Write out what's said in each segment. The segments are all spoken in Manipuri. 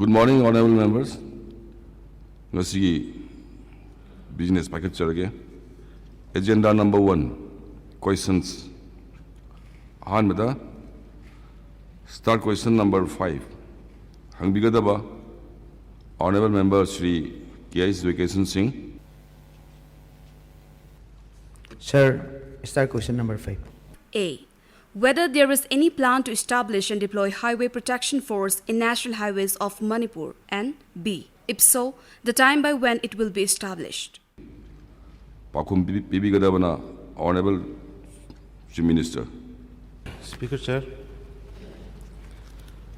Good morning, honorable members. Ngasi business packet charge. Agenda number 1, questions. Hanmada, start question number 5. Hangbigadaba, honorable member Shri K.S. Vacation Singh. Sir, start question number 5. A. Whether there is any plan to establish and deploy Highway Protection Force in National Highways of Manipur, and B. If so, the time by when it will be established. Pakum Bibigadabana, honorable Chief Minister. Speaker, Sir.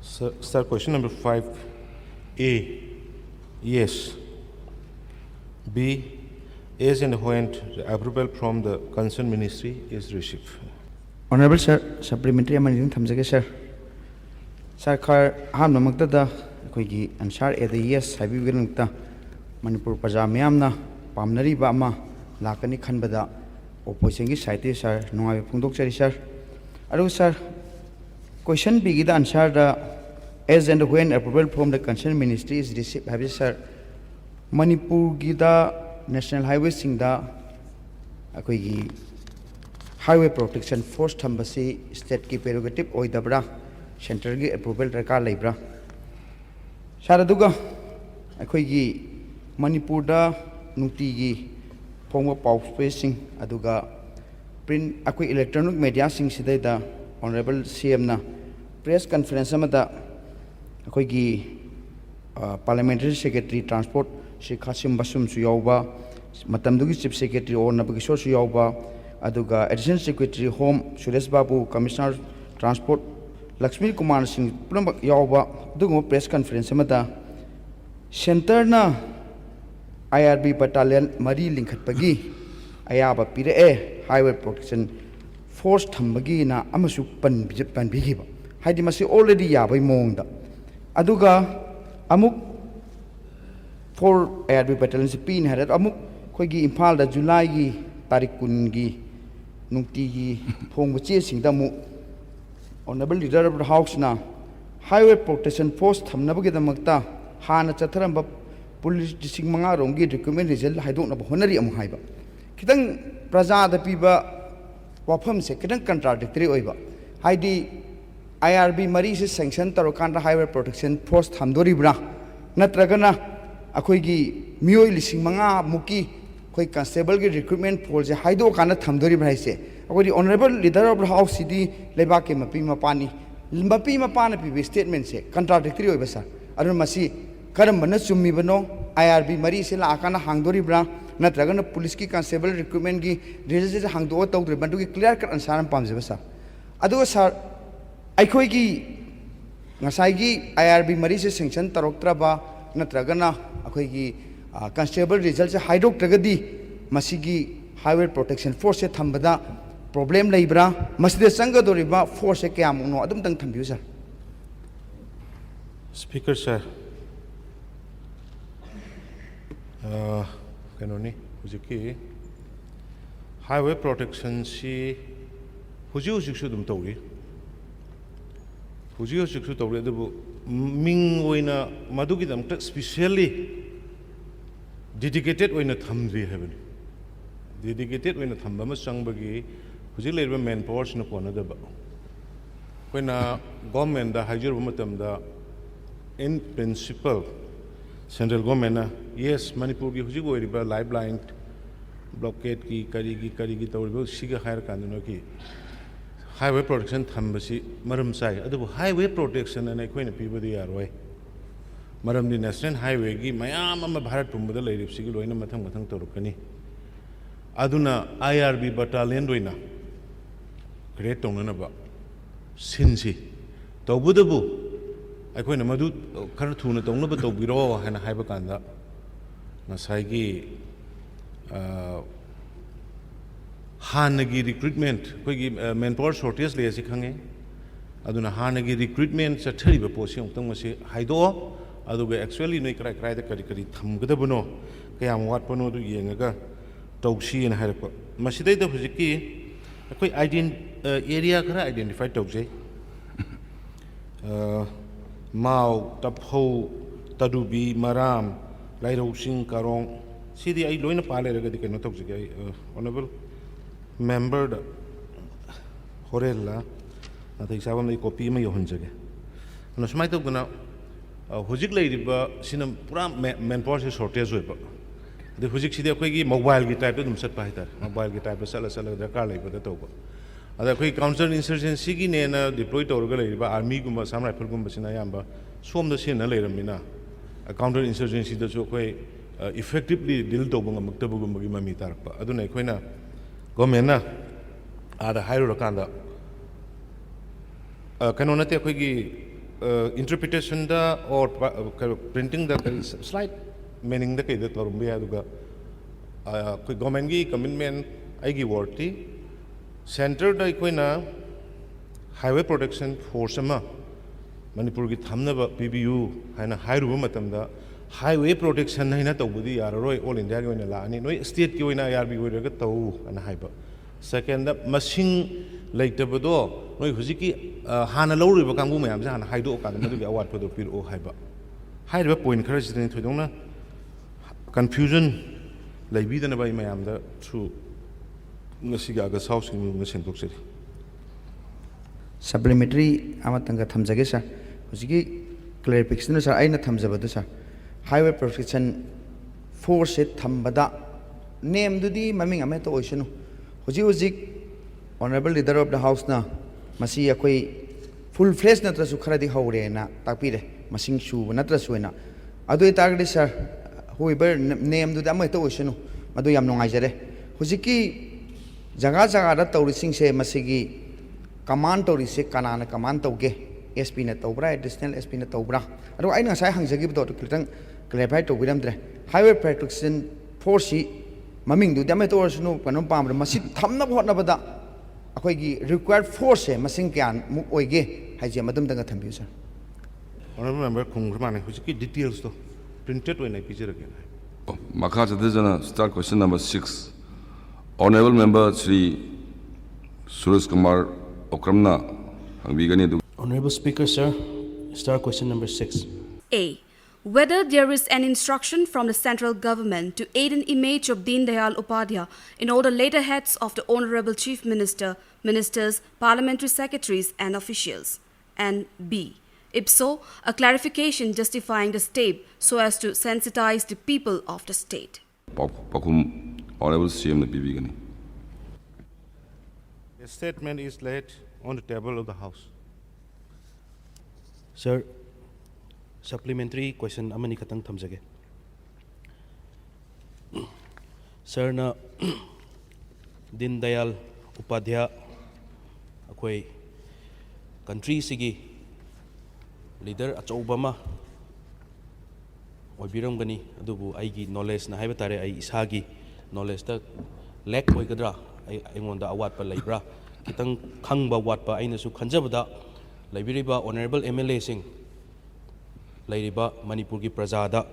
Start question number 5. A. Yes. B. As and when the approval from the concerned ministry is received. Honorable Sir, supplementary amendment thamjage Sir. Sarkar ham namakta da koigi ansar A the yes habiganukta Manipur Praja miyamna pamnari ba ama lakani khanbada opposition gi side Sir nungai phungdok chari Sir. Adu Sir, question B gi da answer da as and when approval from the concerned ministry is received habi Sir. Manipur gi da National Highways singda koigi Highway Protection Force thambasi state ki prerogative oidabra center gi approval darkar leibra saraduga akhoi gi Manipur da nungti gi phongwa pau spacing aduga print akhoi electronic media sing sidai da honorable CM na press conference amada akhoi gi parliamentary secretary transport Shri Khasim Basum su yauba matamdugi chief secretary or nabagi su yauba aduga additional secretary home Suresh Babu commissioner transport Lakshmi Kumar Singh pulambak yauba dugu press conference amada center na IRB battalion mari linkhatpagi ayaba pire highway protection force thambagi na amasu pan bigiba haidi masi already yabai mongda aduga amuk for IRB battalion se pin hadat amuk khoigi Imphal da July gi tarik kun gi nungti gi phongba che singda mu honorable leader of the house na highway protection force thamnabagi damakta hana chatharamba police dising manga rongi document result haidokna ba honari amu haiba kitang praja da piba wafam se kitang contradictory oiba haidi IRB mari se sanction tarokanda highway protection force thamdori bra natragana akoigi miyoi lising manga muki koi constable ki recruitment force haido kana thamdori bra se akoi honorable leader of the house city leba ke mapi mapani pi statement se contradictory oiba sa adu masi karam bana chummi bano IRB mari se la kana hangdori bra natragana police ki constable recruitment ki result hangdo tawdri bandu ki clear cut answer am pamje basa adu sir aikoi ki ngasai gi IRB mari se sanction taroktra ba natragana akoi gi constable result se haidok tragadi masigi highway protection force se thambada problem leibra maside sanga doriba force se kyam no adum tang thambiu sir. Speaker, Sir. Kanoni hujiki highway protection si huju su dum tawri huju su tawri adu ming oina madugi dam specially dedicated oina thamri heaven dedicated oina thamba ma changbagi hujik leiba main powers na kona da ba koina government da hajur matam da in principle central government yes Manipur ki hujik oiriba lifeline blockade ki kari tawriba siga hire kanno ki highway protection thambasi maram sai adu highway protection na koina pibadi yaroi maram di national highway gi mayam ama bharat pumbada leirip sigi loina mathang torukani aduna IRB battalion doina create tongnana ba sinsi tawbudabu aikoina madu khar thuna tongnaba tawbiro hana haiba kanda ngasai gi hanagi recruitment koigi manpower shortage le si khange aduna hanagi recruitment chathariba posi ongtang masi haido aduga actually noi krai da kari thamgadabuno kayam watpano du yengaga tawsi en hairpa masidai da hujiki koi area khara identify tawjai mau tapho Tadubi, Maram, Lairo Singh, Karong, Sidi, I loin a pale, the toxic, honorable member Horella, I think I want to copy my Honjag. And a smite of Guna, Hujik lady, Sinam Pram manpower shortage. The Hujik City Quigi mobile guitar to them set by that, mobile guitar to sell the car like the Togo. Other quick counter insurgency and deployed to organize by Army Gumba, Samurai Purgumba Sinayamba, swam the sin later mina. A counter insurgency that's okay effectively deal to Muktabugumba Mitarpa. Aduna Quena Gomena are the Hyrokanda. Canonate Quigi interpretation or printing the slight meaning the Keda Torumbia Duga. Gomengi commitment Igi Worty. Center da ikoina highway protection force ama Manipur ki thamnaba PBU haina hairuba matamda highway protection haina tawbudi yararoi all India ki oina laani noi state ki oina yarbi oiraga taw ana haiba second da masing leitabado noi hujiki hana lawriba kangbu mayam sa hana haido kan madugi award photo pir o haiba haiba point khara sidani thoidongna confusion laibidana bai mayam da through Supplementary Amatanga Tamzage, sir. Husiki clarification, sir. I not Tamzabada, sir. Highway Protection Force it Tambada. Name do the Maming Ameto Ocean. Huzik, Honorable Leader of the House now. Masia Quay full flesh Natrasukradi Haurena, Tapire, Masing Shu, Natrasuena. Adu target, sir. Whoever name do the Ameto Ocean, Maduyam no Izere. Husiki. Jaga jaga taurising se masigi command taurise kanana command tauge SP na taubra additional SP na taubra ado ai na sai hangjagi bdo to kitang clarify to biramdre highway protection force maming du dame to orsunu kanom pamra masi thamna hotna bada akoi gi required force masing kyan mu oige haije madum danga thambiu sir. Honorable member Kungrmane hujiki details to printed when I picture again. Makha Chadizana, start question number 6. Honorable Member Sri Suresh Kumar Okramna, Vigani. Honorable Speaker, sir, start question number 6. A. Whether there is an instruction from the central government to aid an image of Deen Dayal Upadhyaya in all the later heads of the Honorable Chief Minister, Ministers, Parliamentary Secretaries and officials. And B. If so, a clarification justifying the step so as to sensitize the people of the state. Pakum Honorable CM the Vigani. A statement is laid on the table of the House. Sir, supplementary question amani katang thamjage. Sir na Deen Dayal Upadhyaya akoi country sigi leader achouba ma oibiramgani adubu aigi knowledge na haiba tare ai isagi knowledge ta lack oigadra aingonda awatpa leibra kitang khangba watpa aina su khanjabada leibiriba honorable MLA sing leiriba Manipur ki prajada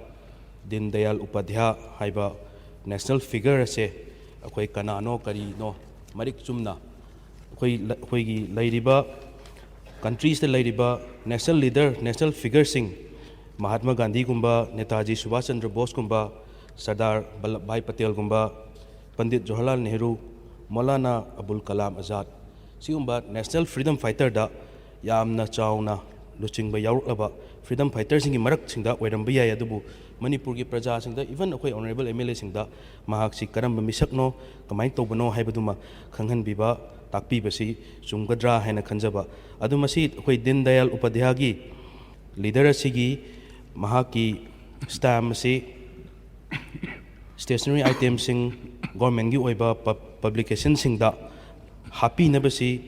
Deen Dayal Upadhyaya haiba national figure ase akoi kanano kari no marik chumna akoi gi leiriba countries the leiriba national leader national figure sing Mahatma Gandhi gumba Netaji Subhash Chandra Bose gumba Sardar Vallabhbhai Patel gumba Pandit Jawaharlal Nehru Maulana Abul Kalam Azad sigumba national freedom fighter da yamna chauna luchingba yaurlaba freedom fighters singi marak singda oiramba yai adubu Manipur ki praja singda even akoi honorable MLA singda mahak si karamba misakno kamai tobano haibaduma khanghan biba takpi basi chumgadra haina khanjaba adumasi akoi Deen Dayal Upadhyaya gi leader asigi mahaki stamp si stationery items sing government gi oiba publication singda happy nabasi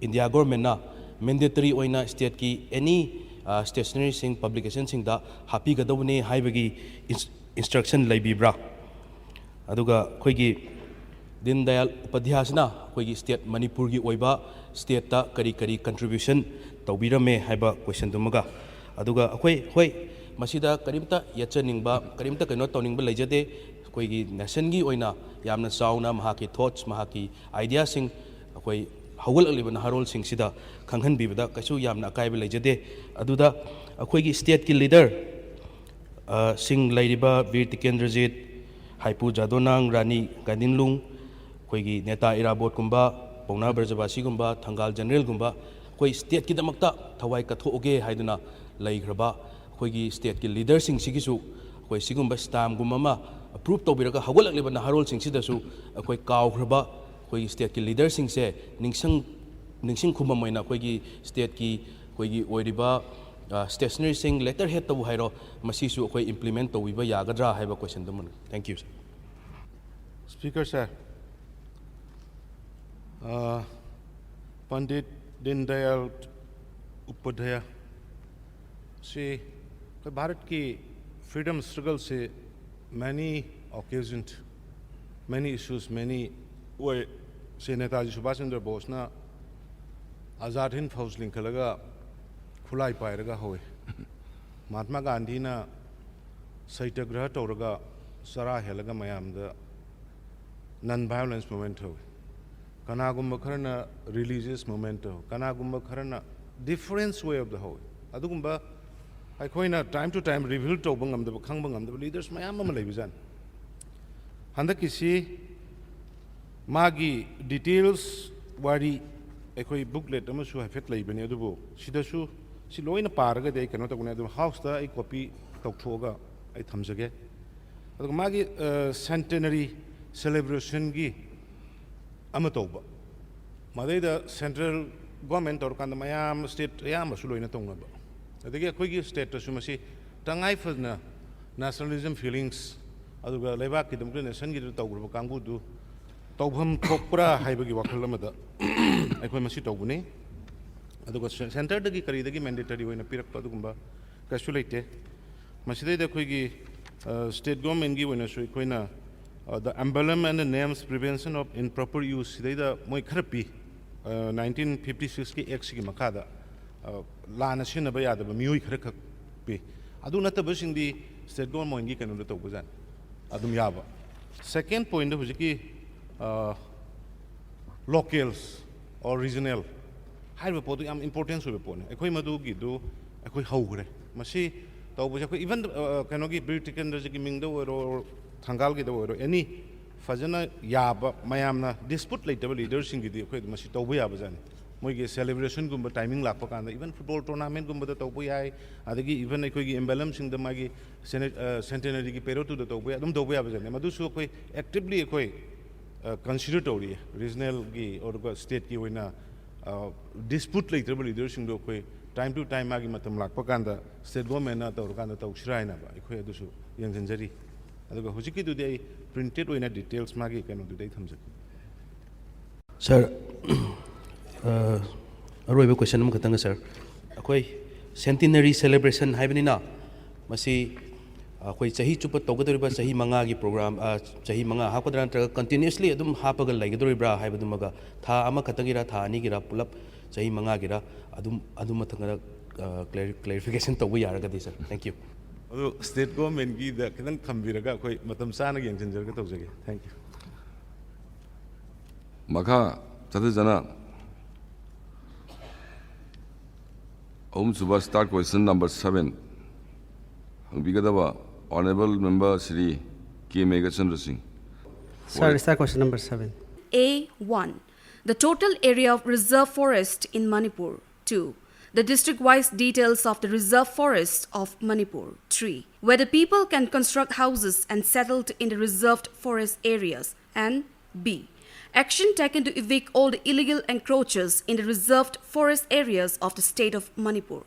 India government na mandatory oina state ki any stationery sing publication singda happy gadawne haibagi instruction laibibra aduga khoigi Deen Dayal Upadhyaya sina khoigi state Manipur gi oiba state ta kari kari contribution tawbirame haiba question dumaga aduga akhoi hoi masida karimta yachaningba karimta kaino tawningba leijade koigi nation gi oina yamna chauna mahaki thoughts mahaki ideas sing akoi hawal aliban harol sing sida khanghan bibada kachu yamna kaiba leijade aduda akoi gi state ki leader Singh लेरिबा वीर तिकेंद्रजीत हाइपू जादोनांग रानी गादिनलुंग अखोई नेता इराबोट गुंबा पौना ब्रजबासी गुंबा थंगाल जनरल गुंबा अखोई स्टेट की दमकता थवाई कथोगे हाइदना लेग्रबा अखोई स्टेट की लीडर सिंह सिगिसु अखोई सिगुंबा स्टाम गुंबा अप्रूव तौबिरगा हगोलकलिबा नहारोल सिंगसिदसु अखोई काउग्रबा अखोई स्टेट की लीडर सिंगसे निंगसिंग खुमम मोइना अखोई स्टेट की अखोई ओइरिबा स्टेशनरी सिंग लेटर हेड तब हाइरो मसीसु अखोई implement तौबिबा यागद्रा हाइबा question Daman thank you sir Speaker sir, Pandit Dindayal Upadhyaya से भारत की freedom struggle से many occasions, many issues, many way से नेताजी सुभाष चंद्र बोस ना आज़ाद हिंद फौज लिंखलगा खुलाई पायरगा होए महात्मा गांधी ना सत्याग्रह तौरगा सरा हेलगा मयामदा नॉन वायलेंस मूवमेंट हो कनागुम्बा खरना रिलीजियस मूवमेंट हो कनागुम्बा खरना डिफरेंस वे ऑफ द हो अदुगुम्बा अखोइना टाइम टू टाइम रिवील तौबा ngamdaba khangba ngamdaba लीडर्स मयाम अमा लेबिजान हंदकिसी मागी डिटेल्स वारी अखोई बुकलेट अमसु हाइफेट लेबने अदुबो सिदसु सि लोइना पारगा दे कनो तगुने अदु हाउस दा आई कॉपी तौथोगा आई थमजगे अदु मागी centenary celebration gi amatoba madeda central government or kan mayam state yam suloina tongnaba adagi akhoi gi state ta sumasi tangai phana nationalism feelings aduga lebak ki democratic nation gi tawgru kangbu du tawbham thokpra haibagi wakhal amada akhoi masi tawbuni aduga center dagi kari dagi mandatory hoina pirak pa adugumba kasulite maside da akhoi gi state government gi hoina su koina the emblem and the names prevention of improper use the moi kharapi 1956 ki act ki makada la na sin ba ya da miui khara khak pi adu na ta ba sing di state government gi kanu to buzan adum ya ba second point of ki locals or regional haiba po am importance of po ne ekhoi madu gi do ekhoi haugre masi to bu ja even kanu gi british kendra gi ming do or थंगाल की दो एनी फजना याब मयामना डिस्प्यूट लेटब लीडर्स की अखोई मसी तौब याब जाने मोइगे सेलिब्रेशन गुम टाइमिंग लाप कान इवन फुटबॉल टूर्नामेंट गुम तौब याय अदगी इवन अखोई एम्बलम सिंग मागी सेंटेनरी की पेरोड तौब अदुम तौब याब जाने मदुसु अखोई एक्टिवली अखोई कंसीडर तौरी रीजनल की और स्टेट की होइना डिस्प्यूट लेटब लीडर्स सिंग अखोई टाइम टू टाइम मागी मतम लाप कान स्टेट गवर्नमेंट ना तौर कान तौसरायना अखोई अदुसु यंजनजरी अदुगा हुजिकी दुदे प्रिंटेड ओइना डिटेल्स मागी कनो दुदे थमजक सर अरोइबा क्वेश्चन अम खतंग सर अखोई सेंटिनरी सेलिब्रेशन हाइबनिना मसी अखोई चाही चुप तौगदरिबा चाही मंगा की प्रोग्राम चाही मंगा हापदरा नत्र कंटिन्यूअसली अदुम हापगा लाइगदरिब्रा हाइबदुमगा था अमा खतंगिरा था अनिगिरा पुलप चाही मंगा गिरा अदुम मथंगरा क्लैरिफिकेशन तौबा यारगदि sir thank you state government की खतंग थम्बिरगा अखोई मतम साना यंजनजरगा तौजगे थैंक यू मखा चथजना सुबह स्टार्ट क्वेश्चन नंबर 7 हंगबिगदबा honourable member Shri K Meghchandra Singh Sir, start question number 7. A1. The total area of reserve forest in Manipur. 2. The district-wise details of the reserve forest of Manipur. 3. Whether people can construct houses and settled in the reserved forest areas. And B. Action taken to evict all the illegal encroachers in the reserved forest areas of the state of Manipur.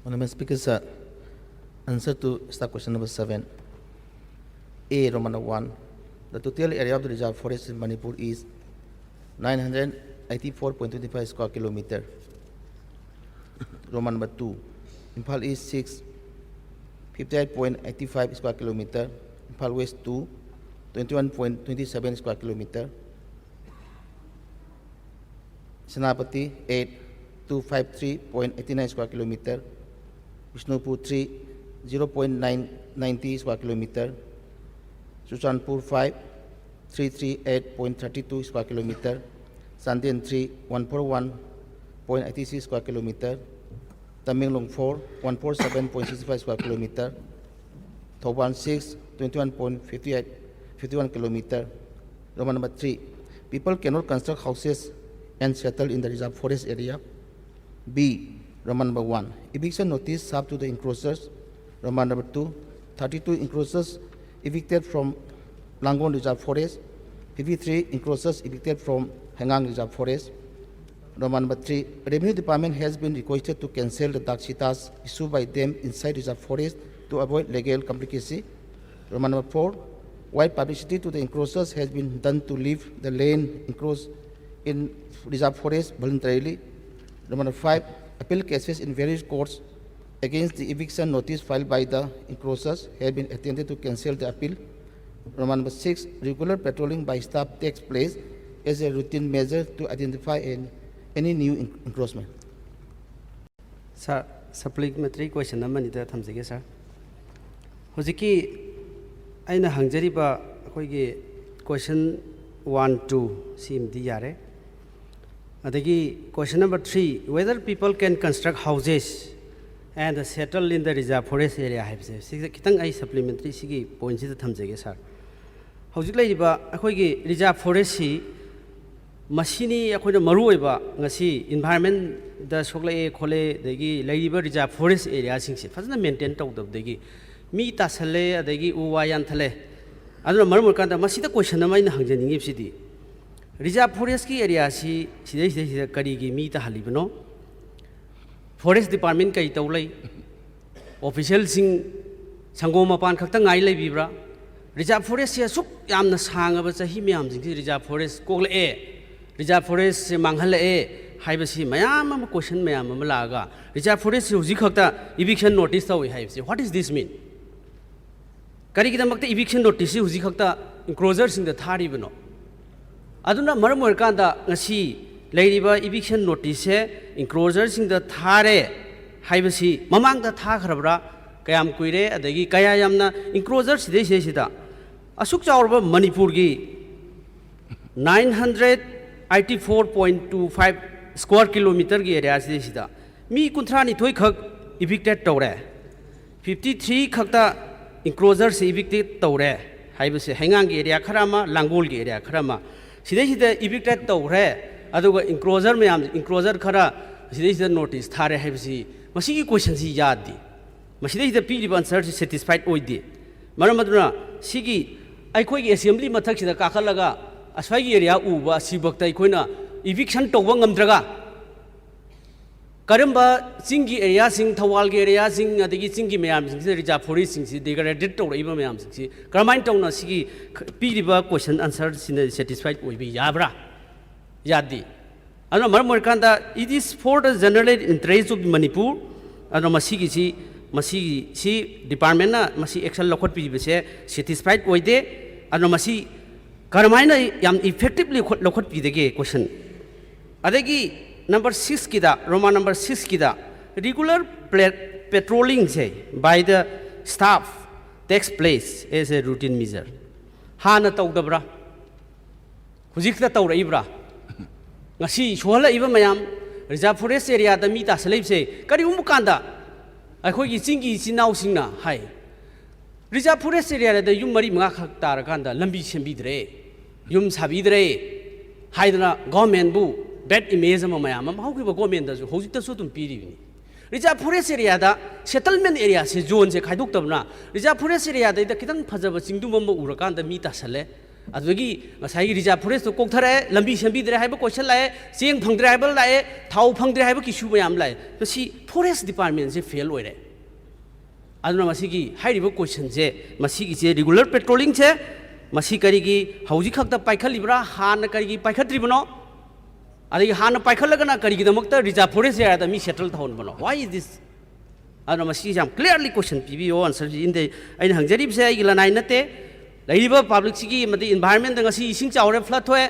Honorable Speaker, sir, answer to start question number 7. A, Roman 1. The total area of the reserve forest in Manipur is 984.25 square kilometer. Roman number 2. Imphal East 6, 58.85 square kilometer. Imphal West 2, 21.27 square kilometer. Senapati 8, 253.89 square kilometer. Vishnupur 3, 0.990 square kilometer. Suchanpur 5, 338.32 square kilometer. Sandian 3, 141.86 square kilometer. Tamenglong 4, 147.65 square kilometer, Thoban 6, 21 kilometer. Roman number 3, people cannot construct houses and settle in the reserve forest area. B, Roman number 1, eviction notice served to the encroachers. Roman number 2, 32 encroachers evicted from Langon Reserve Forest, 53 encroachers evicted from Hengang Reserve Forest. Roman number 3, Revenue Department has been requested to cancel the dark citas issued by them inside Reserve Forest to avoid legal complicacy. Roman number 4, wide publicity to the encroachers has been done to leave the land encroached in Reserve Forest voluntarily. Roman number 5, appeal cases in various courts against the eviction notice filed by the encroachers have been attempted to cancel the appeal. Roman number 6, regular patrolling by staff takes place as a routine measure to identify any new encroachment. Sir, supplementary question number nida thamjige sir. Hojiki aina hangjariba akoigi question 1 2 CMD yare. Adagi question number 3, whether people can construct houses and settle in the reserve forest area haibse kitang ai supplementary sigi point sida thamjage sir. Hojik laiba akoigi reserve forest si masini akoina maru oiba ngasi environment da soklai khole degi laiba reserve forest area singsi fazna maintain tawdab degi mi tasale adagi uwa yan thale aduna maru kanda masida question na maina hangjaningi sidi reserve forest ki area si sidai kari gi mi ta halibno forest department kai tawlai official sing sangoma pan khakta ngai lai bibra reserve forest ya suk yamna sanga ba chahi myam jing reserve forest kokla reserve forest se manghal haibasi mayam am question mayam am laga reserve forest huji khakta eviction notice tawi haibasi what is this mean kari ki damakta eviction notice huji khakta enclosure sing da thari bano aduna maram kanda ngasi leiriba eviction notice enclosure sing da thare haibasi mamang da tha khrabra kayam kuire adagi kaya yamna enclosure sidai sida asuk chawrba manipur gi 984.25 square kilometer ki area sida mi kuntrani thoi khak evicted tawre 53 khakta enclosure se evicted tawre haibase hengang ki area kharama langol ki area kharama sida evicted tawre aduga enclosure mayam enclosure khara sida notice thare haibasi masigi question si yadi masida piriba answer satisfied oidi maramaduna sigi aikoi assembly mathak sida kakhalaga aswagi area uba sibakta aikoina eviction tawba ngamdraga karamba singi area sing thawal ge area sing adigi singi mayam sing reserve forest sing degraded tawraiba mayam sing karamain tawna sigi piriba question answer sin satisfied oibi yabra yadi ano maramor kanda it is for the general interest of Manipur ano masigi si department na masi action lokhot pi bese satisfied oide ano masi karamaina yam effectively lokhot pi dege question adegi number 6 kida Roman number 6 kida regular patrolling say by the staff takes place as a routine measure hana tawdabra hujikta tawraibra ngasi sohala iba mayam reserve forest area da mi ta salai se kari umukanda akhoi gi chingi chinau singna hai reserve forest area da yum mari mga khak tar kanda lambi sembi dre yum sabi dre haidna government bu bad image ma mayam ma hau gi ba government da hojik ta so tum piri ni reserve forest area da settlement area se zone se khaiduk tabna reserve forest area da kitang phajaba chingdu mam ura kanda mi ta sale adagi masai reserve forest ko thare lambi sembi dre haiba question lae cheng phangdre haiba lae thau phangdre haiba ki su mayam lae to si forest department se fail oire aduna masigi hairiba question je masigi je regular patrolling che masi kari gi hauji khakta paikhalibra han kari gi paikhatribno adagi han paikhalagana kari gi damakta reserve forest area da mi settle thon bano why is this aduna masi jam clearly question pbo answer in the aina hangjari se ai gi lanai nate laiba public sigi mati environment da ngasi ising chawre flood hoye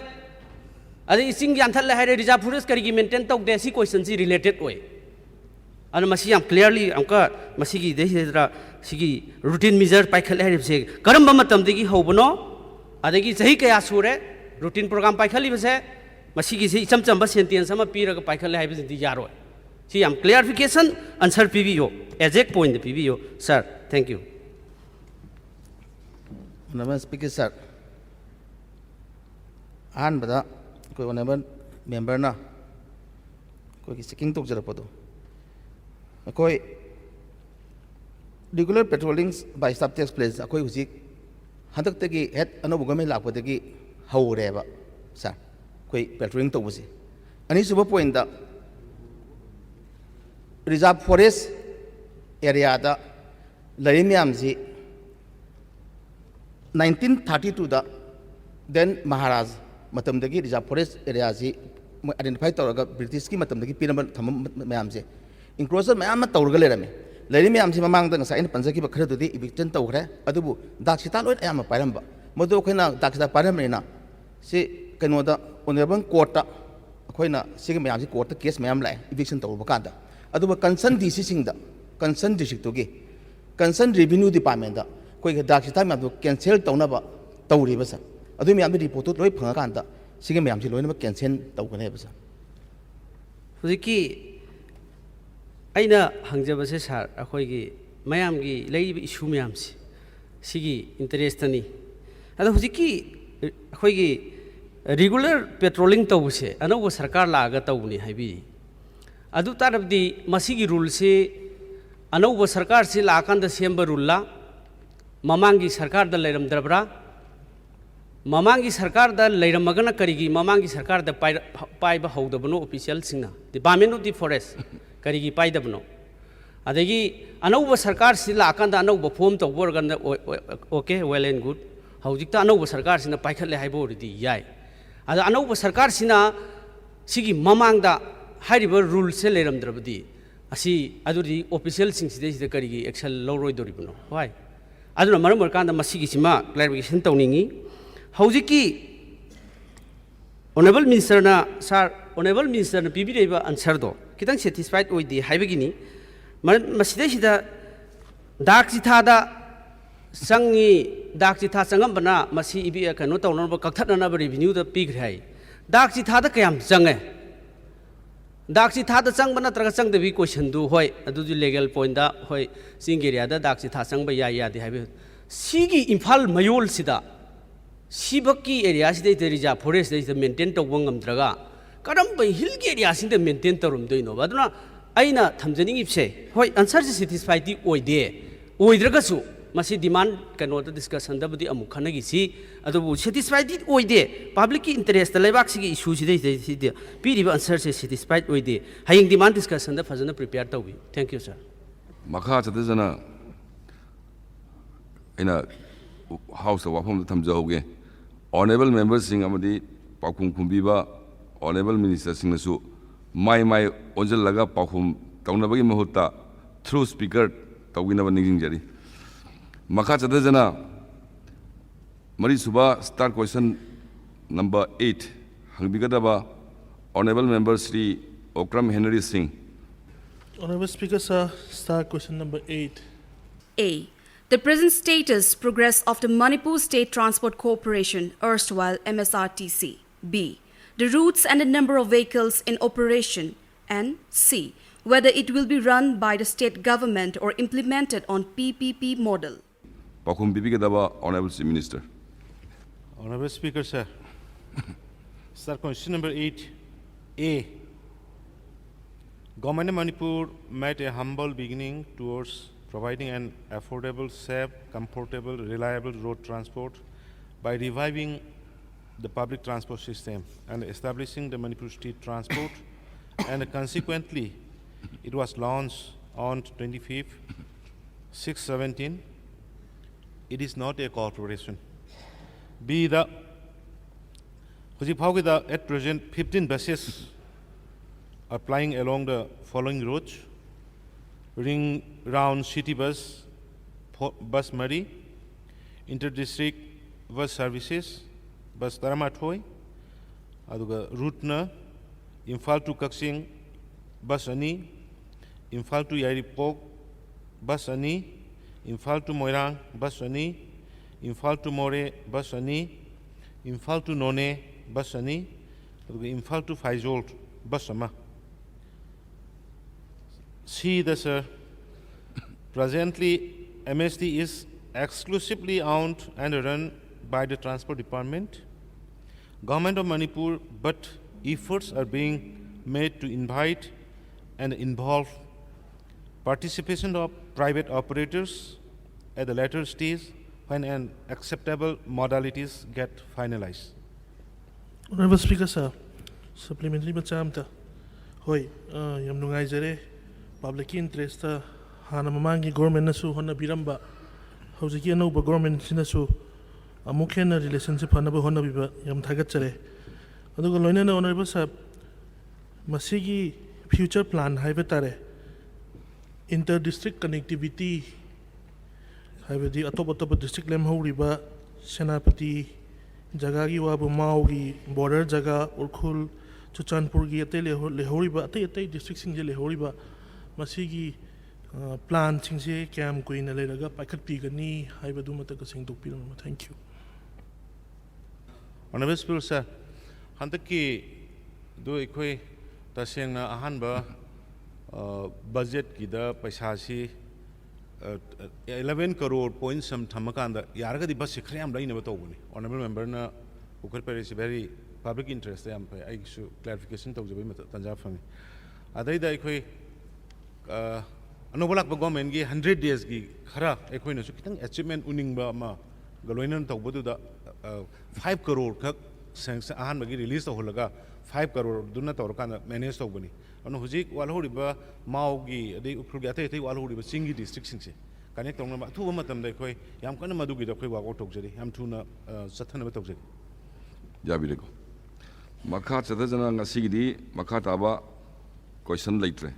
adi ising yanthal la haire reserve forest kari gi maintain tok de si question si related hoye ana masi yam clearly amka masi gi desidra sigi routine measure paikhal haire se karamba matam degi hobno adagi sahi kaya sure routine program paikhali bese masi gi se chamchamba sentence sama pira ga paikhal haire se di yaro सी याम क्लियरिफिकेशन आंसर पीबीयो एजेक्ट पॉइंट पीबीयो sir thank you Honorable Speaker, sir. अहमद कोई ऑनरेबल मेंबर ना कोई चेकिंग तौजरपदो कोई regular patrolling by staff takes place अखोई हुजिक हंदक्तगी हेड अनोबो गमे लापदगी हौरेबा सर कोई पेट्रोलिंग तौबसे अनीसुबा पॉइंट दा रिजर्व फॉरेस्ट एरिया दा लरी म्यामजी 1932 दा देन महाराज मतमदगी रिजर्व फॉरेस्ट एरिया जी आइडेंटिफाई तौरगा ब्रिटिश की मतमदगी पीरम थम मैम से इंक्रोजर मैम तौरगा लेरमे लेरी मैम से ममांग दा साइन पंजकी खरदुदी इविक्शन तौखरे अदुबु दाक्षिता लोय अयाम पाइरंबा मदु अखोइना दाक्षिता पाइरमनेना से कनोदा ऑनरेबल कोर्ट अखोइना सिग मैम से कोर्ट केस मैम लाए इविक्शन तौरबा कांदा अदुबु कंसर्न डीसी सिंग दा कंसर्न डिस्ट्रिक्ट तोगी कंसर्न रेवेन्यू डिपार्टमेंट दा कोई दाक्षिता मैम कैंसिल तौनबा तौरीबा सर अदु मैम रिपोर्ट लोय फंगाकांदा सिगे मैम से लोयनबा कैंसिल तौगने बसा हुजिकी अइना हंगजबसे सर अखोइगी मयामगी लेइबा इशू मैमसी सिगी इंटरेस्टनी अदा हुजिकी अखोइगी रेगुलर पेट्रोलिंग तौबसे अनौब सरकार लागा तौबनी हाइबी अदु तारबदी मसिगी रूल से अनौब सरकार से लाकांदा सेम्बा रूलला ममांगी सरकार दा लेरमद्रबरा ममांगी सरकार दा लेरमगना करिगी ममांगी सरकार दा पाइबा हौदबनो ऑफिशियल सिंगना डिपार्टमेंट ऑफ द फॉरेस्ट करिगी पाइदबनो अदगी अनौब सरकार से लाकांदा अनौब फॉर्म तौबरगन ओके वेल एंड गुड हौजिकता अनौब सरकार सिना पाइखले हाइबोरदी याय अदा अनौब सरकार सिना सिगी ममांगदा हाइरिबा रूल से लेरमद्रबदी असी अदुदी ऑफिशियल सिंगसिदे करिगी एक्शन लौरोइदोरिबनो वाय अदुना मरम मरकांदा मसिगी सिमा क्लैरिफिकेशन तौनिंगी हौजिकी ऑनरेबल मिनिस्टर ना सर ऑनरेबल मिनिस्टर ना पीबीरेबा आंसर दो कितंग सैटिस्फाइड ओइदि हाइबगिनी मसिदैसिदा दाक्षिथादा संगी दाक्षिथा संगमबना मसि इबी कनो तौनबा कक्थननबा रेवेन्यू दा पीग्रे हाइ दाक्षिथादा कयाम संगे दाक्षिथादा संग नत्रगा संगदबी क्वेश्चन दु होय अदुदि लीगल पॉइंट दा होय सिंग एरिया दा दाक्षिथा संग बा यादि हाइबे सिगी इम्फाल मयोल सिदा सिबकी एरिया सिदे रिजर्व फॉरेस्ट दे मेंटेन तौबा ngamद्रगा करम हिल के एरिया सिंदे मेंटेन तौरमदोइनो अदुना अइना थमजनिंगिबसे होय आंसर से सैटिस्फाइड दि ओइदे ओइद्रगसु मसी डिमांड कनोदा डिस्कशन दबदि अमु खनगिसी अदुबु सैटिस्फाइड दि ओइदे पब्लिक की इंटरेस्ट लेबाक सिगी इशू सिदे पीरिबा आंसर से सैटिस्फाइड ओइदे हयिंग डिमांड डिस्कशन दा फजना प्रिपेयर तौबी थैंक यू सर मखा चतजना इन हाउस वाफम थमजहोगे ऑनरेबल मेंबर्स सिंग अमदी पाकुम खुंबीबा ऑनरेबल मिनिस्टर सिंगसु माई माई ओंजल लगा पाकुम तौनबगी महुत्ता थ्रू स्पीकर तौगिनबा निंगिंजरी मखा चतजना मरी सुबा स्टार क्वेश्चन नंबर 8 हंगबिगदबा honourable member Shri Okram Henry Singh Honorable Speaker, sir, start question number 8. A. The present status, progress of the Manipur State Transport Corporation, erstwhile MSRTC. B. The routes and the number of vehicles in operation. And C. Whether it will be run by the state government or implemented on PPP model. Pakum Bibi Gadaba, Honorable Chief Minister. Honorable Speaker, sir. Sir, question number 8. A. Government of Manipur made a humble beginning towards providing an affordable, safe, comfortable, reliable road transport by reviving the public transport system and establishing the Manipur State Transport, and consequently it was launched on 25th, 6/17. It is not a corporation. B. The at present 15 buses are plying along the following routes: Ring Round City Bus, Bus Mari, Inter-District Bus Services, Bus Taramathoy, aduga route na Imphal to Kaksing, Bus Ani, Imphal to Yaripok, Bus Ani, Imphal to Moirang, Bus Ani, Imphal to More, Bus Ani, Imphal to None, Bus Ani, aduga Imphal to Faizol, Bus Ama. See the sir. Presently, MSD is exclusively owned and run by the Transport Department, Government of Manipur, but efforts are being made to invite and involve participation of private operators at the later stage when an acceptable modalities get finalized. Honorable Speaker, sir, supplementary machamta. Hoi, yam nungai jare, public interest hana mamangi government nasu hona biramba. Hauziki ano ba government sinasu amukhen relationship hana ba hona biba yam thagat jare. Aduga loina na honorable sir, masigi future plan haiba tare. Inter-district connectivity हाइबदी अतोप अतोप डिस्ट्रिक्ट लेम होरिबा सेनापति जगह की वाबु माओ की बॉर्डर जगह उरखुल चुचानपुर की अते लेहोरिबा अते अते डिस्ट्रिक्ट सिंह जे लेहोरिबा मसी की प्लान सिंह से कैम कोई न लेरगा पाखत पीगनी हाइबदु मत का सिंह दोपिरो thank you Honorable Speaker, sir, hantaki do ikoi tasengna ahanba budget kida paisa si 11 crore points some thamakanda yarga di bus khriam lai na batoguni. Honorable member na ukar per is very public interest am I should clarification to jabe mata tanja fangi adai da ikoi anobalak ba government gi 100 days gi khara ikoi na su kitang achievement uning ba ma galoinan to bodu da 5 crore khak sanction ahan ba gi release to holaga 5 crore dunna to kan manage to bani ano hujik walhori ba maugi adai ukhrugi atai atai walhori ba singi district singse connect tong ma thu ma tam dai khoi yam kana madu gi da khoi wa ko tok jari yam thu na sathana ba tok jari Jabireko. Makha Chadajana Ngasigidi, Makha Taba, question later.